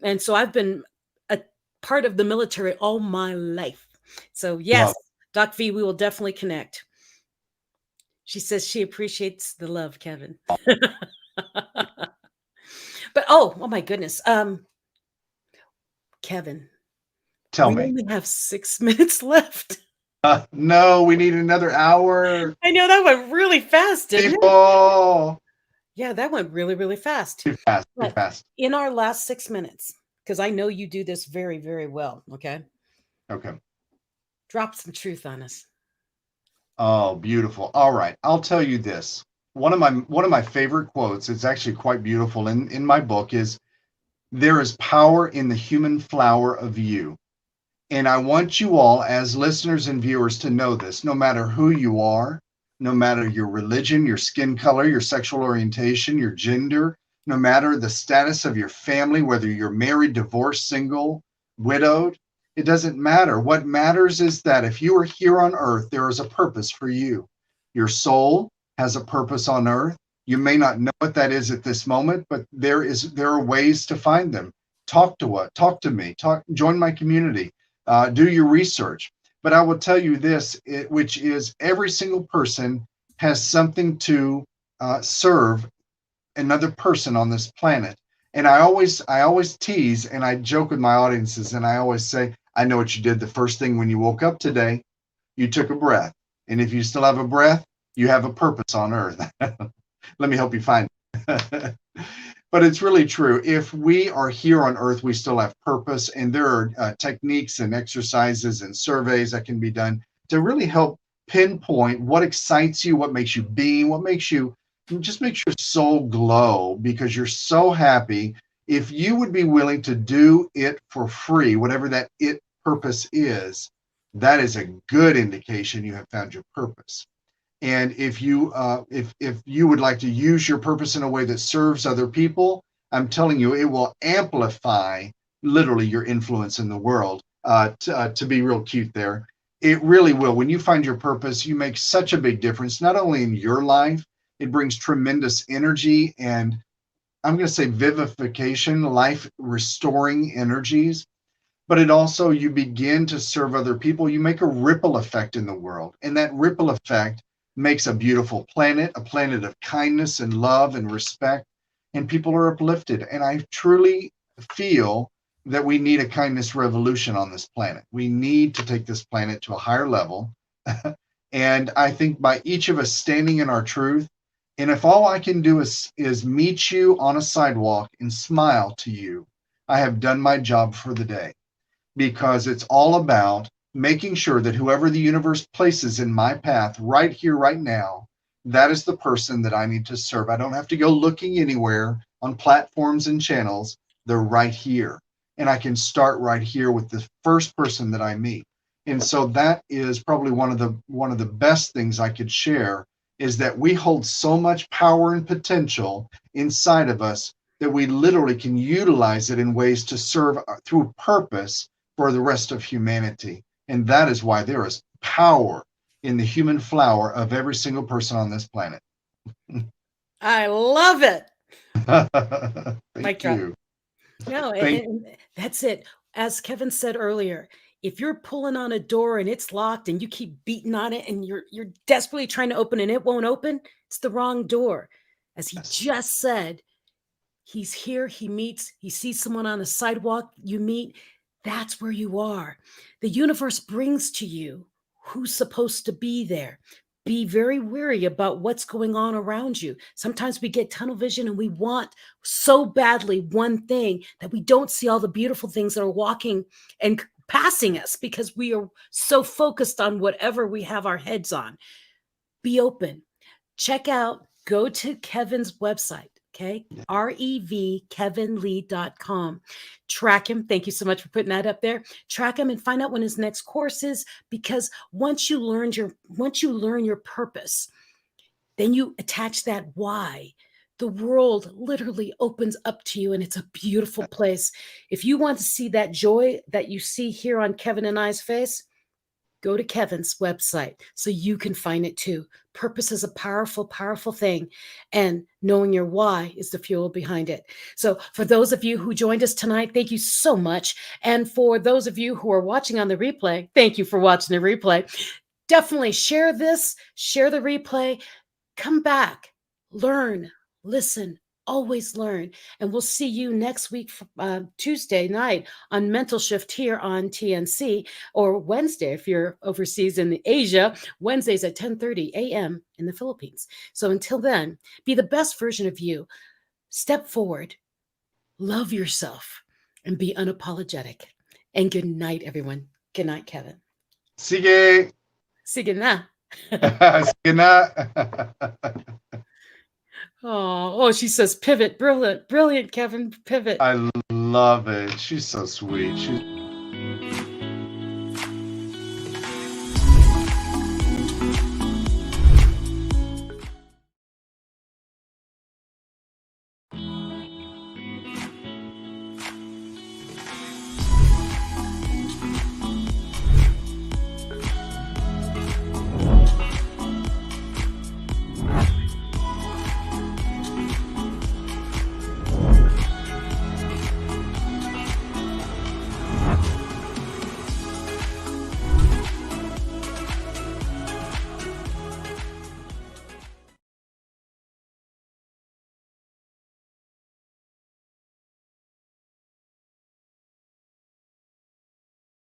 And so I've been a part of the military all my life. So yes, Doc V, we will definitely connect. She says she appreciates the love, Kevin. But oh my goodness. Kevin, tell me. We only have 6 minutes left. No, we need another hour. I know, that went really fast, didn't it? Yeah, that went really, really fast. Too fast. In our last 6 minutes, because I know you do this very, very well. Okay. Drop some truth on us. Oh, beautiful. All right. I'll tell you this. One of my favorite quotes, it's actually quite beautiful in my book, is, there is power in the human flower of you. And I want you all as listeners and viewers to know this, no matter who you are, no matter your religion, your skin color, your sexual orientation, your gender, no matter the status of your family, whether you're married, divorced, single, widowed, it doesn't matter. What matters is that if you are here on earth, there is a purpose for you. Your soul has a purpose on earth. You may not know what that is at this moment, but there are ways to find them. Talk to me, join my community, do your research. But I will tell you this, which is, every single person has something to serve another person on this planet. And I always tease and I joke with my audiences, and I always say, I know what you did the first thing when you woke up today. You took a breath. And if you still have a breath, you have a purpose on earth. Let me help you find it. But it's really true. If we are here on earth, we still have purpose. And there are techniques and exercises and surveys that can be done to really help pinpoint what excites you, what makes you beam, what makes you, just makes your soul glow because you're so happy. If you would be willing to do it for free, whatever that it purpose is, that is a good indication you have found your purpose. And if you would like to use your purpose in a way that serves other people, I'm telling you, it will amplify literally your influence in the world. To be real cute there, it really will. When you find your purpose, you make such a big difference, not only in your life, it brings tremendous energy and I'm going to say vivification, life restoring energies. But it also, you begin to serve other people. You make a ripple effect in the world. And that ripple effect makes a beautiful planet, a planet of kindness and love and respect. And people are uplifted. And I truly feel that we need a kindness revolution on this planet. We need to take this planet to a higher level. And I think by each of us standing in our truth, and if all I can do is meet you on a sidewalk and smile to you, I have done my job for the day. Because it's all about making sure that whoever the universe places in my path right here, right now, that is the person that I need to serve. I don't have to go looking anywhere on platforms and channels. They're right here. And I can start right here with the first person that I meet. And so that is probably one of the best things I could share is that we hold so much power and potential inside of us that we literally can utilize it in ways to serve through purpose for the rest of humanity. And that is why there is power in the human flower of every single person on this planet. I love it. Thank you. No, and that's it. As Kevin said earlier, if you're pulling on a door and it's locked and you keep beating on it and you're desperately trying to open and it won't open, it's the wrong door. As he just said, he's here, he meets, he sees someone on the sidewalk, you meet, that's where you are. The universe brings to you who's supposed to be there. Be very wary about what's going on around you. Sometimes we get tunnel vision and we want so badly one thing that we don't see all the beautiful things that are walking and passing us because we are so focused on whatever we have our heads on. Be open. Check out, go to Kevin's website. Okay. REVKevinlee.com. Track him. Thank you so much for putting that up there. Track him and find out when his next course is, because once you learn your purpose, then you attach that why. The world literally opens up to you and it's a beautiful place. If you want to see that joy that you see here on Kevin and I's face, go to Kevin's website so you can find it too. Purpose is a powerful, powerful thing. And knowing your why is the fuel behind it. So for those of you who joined us tonight, thank you so much. And for those of you who are watching on the replay, thank you for watching the replay. Definitely share this, share the replay, come back, learn, listen, always learn. And we'll see you next week, Tuesday night on Mental Shift here on TNC, or Wednesday if you're overseas in Asia, Wednesdays at 10:30 a.m. in the Philippines. So until then, be the best version of you. Step forward, love yourself, and be unapologetic. And good night, everyone. Good night, Kevin. Sige. Sige na. Sige na. Oh, she says pivot. Brilliant, Kevin, pivot. I love it. She's so sweet.